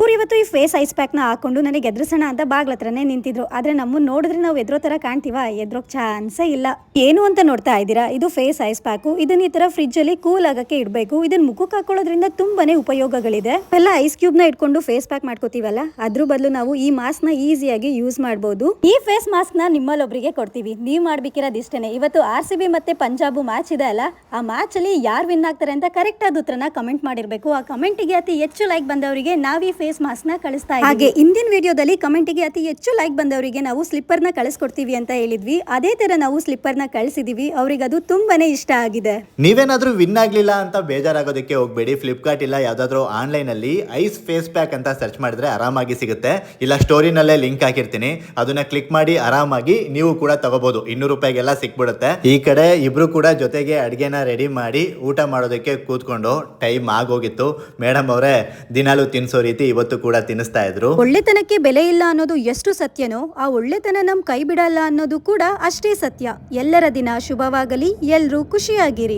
ಇವ್ರು ಇವತ್ತು ಈ ಫೇಸ್ ಐಸ್ ಪ್ಯಾಕ್ ನ ಹಾಕೊಂಡು ನನಗೆ ಎದುರಿಸೋಣ ಅಂತ ಬಾಗ್ಲತ್ರನೇ ನಿಂತಿದ್ರು. ಆದ್ರೆ ನಮ್ಮನ್ನ ನೋಡಿದ್ರೆ ನಾವು ಎದ್ರೋ ತರ ಕಾಣ್ತೀವ? ಎದ್ರೋಕ್ ಚಾನ್ಸೇ ಇಲ್ಲ. ಏನು ಅಂತ ನೋಡ್ತಾ ಇದ್ದೀರಾ? ಇದು ಫೇಸ್ ಐಸ್ ಪ್ಯಾಕ್. ಇದನ್ನ ಈ ತರ ಫ್ರಿಡ್ಜ್ ಅಲ್ಲಿ ಕೂಲ್ ಆಗಕ್ಕೆ ಇಡಬೇಕು. ಇದನ್ನ ಮುಖಕ್ಕೆ ಹಾಕೊಳ್ಳೋದ್ರಿಂದ ತುಂಬಾನೇ ಉಪಯೋಗಗಳಿದೆ. ಎಲ್ಲ ಐಸ್ ಕ್ಯೂಬ್ ನ ಇಟ್ಕೊಂಡು ಫೇಸ್ ಪ್ಯಾಕ್ ಮಾಡ್ಕೋತೀವಲ್ಲ, ಅದ್ರ ಬದಲು ನಾವು ಈ ಮಾಸ್ಕ್ ನ ಈಸಿಯಾಗಿ ಯೂಸ್ ಮಾಡಬಹುದು. ಈ ಫೇಸ್ ಮಾಸ್ಕ್ ನ ನಿಮ್ಮಲ್ಲೊಬ್ರಿಗೆ ಕೊಡ್ತೀವಿ. ನೀವ್ ಮಾಡ್ಬೇಕಿರೋದು ಇಷ್ಟೇನೆ. ಇವತ್ತು RCB ಮತ್ತೆ ಪಂಜಾಬ್ ಮ್ಯಾಚ್ ಇದೆ ಅಲ್ಲ, ಆ ಮ್ಯಾಚ್ ಅಲ್ಲಿ ಯಾರು ವಿನ್ ಆಗ್ತಾರೆ ಅಂತ ಕರೆಕ್ಟ್ ಆದ ಉತ್ತರನ ಕಮೆಂಟ್ ಮಾಡಿರ್ಬೇಕು. ಆ ಕಮೆಂಟ್ ಗೆ ಅತಿ ಹೆಚ್ಚು ಲೈಕ್ ಬಂದವರಿಗೆ ನಾವು ಈ ಫೇಸ್ ಮಾಸ್ಕ್ ನ ಕಳಿಸ್ತಾ ಇದ್ದೀವಿ. ಹಾಗೆ ಇಂದಿನ ವಿಡಿಯೋದಲ್ಲಿ ಕಮೆಂಟ್ ಗೆ ಅತಿ ಹೆಚ್ಚು ಲೈಕ್ ಬಂದವರಿಗೆ ನಾವು ಸ್ಲಿಪ್ಪರ್ ನ ಕಳಿಸ್ಕೊಡ್ತೀವಿ ಅಂತ ಹೇಳಿದ್ವಿ. ಅದೇ ತರ ನಾವು ಸ್ಲಿಪ್ಪರ್ ನ ಕಳಿಸಿದೀವಿ. ಅವ್ರಿಗೆ ಅದು ತುಂಬಾನೇ ಇಷ್ಟ ಆಗಿದೆ. ನೀವೇನಾದ್ರೂ ವಿನ್ ಆಗ್ಲಿಲ್ಲ ಅಂತ ಬೇಜಾರಾಗೋದಕ್ಕೆ ಹೋಗ್ಬೇಡಿ. ಫ್ಲಿಪ್ಕಾರ್ಟ್ ಇಲ್ಲ ಯಾವ್ದಾದ್ರು ಆನ್ಲೈನ್ ಅಲ್ಲಿ ಐಸ್ ಫೇಸ್ ಪ್ಯಾಕ್ ಅಂತ ಸರ್ಚ್ ಮಾಡಿದ್ರೆ ಆರಾಮಾಗಿ ಸಿಗುತ್ತೆ. ಇಲ್ಲ ಸ್ಟೋರಿನಲ್ಲೇ ಲಿಂಕ್ ಹಾಕಿರ್ತೀನಿ, ಅದನ್ನ ಕ್ಲಿಕ್ ಮಾಡಿ ಆರಾಮಾಗಿ ನೀವು ಕೂಡ ತಗೋಬಹುದು. 200 ರೂಪಾಯಿಗೆಲ್ಲ ಸಿಕ್ಬಿಡುತ್ತೆ. ಈ ಕಡೆ ಇಬ್ರು ಕೂಡ ಜೊತೆಗೆ ಅಡ್ಗೆನ ರೆಡಿ ಮಾಡಿ ಊಟ ಮಾಡೋದಕ್ಕೆ ಕೂತ್ಕೊಂಡು ಟೈಮ್ ಆಗೋಗಿತ್ತು. ಮೇಡಮ್ ಅವರೇ ದಿನಾಲು ತಿನ್ಸೋ ರೀತಿ ಇವತ್ತು ಕೂಡ ತಿನ್ನಿಸ್ತಾ ಇದ್ರು. ಒಳ್ಳೆತನಕ್ಕೆ ಬೆಲೆ ಇಲ್ಲ ಅನ್ನೋದು ಎಷ್ಟು ಸತ್ಯನೋ, ಆ ಒಳ್ಳೆತನ ನಮ್ ಕೈ ಬಿಡಲ್ಲ ಅನ್ನೋದು ಕೂಡ ಅಷ್ಟೇ ಸತ್ಯ. ಎಲ್ಲರ ದಿನ ಶುಭವಾಗಲಿ, ಎಲ್ರೂ ಖುಷಿಯಾಗಿರಿ.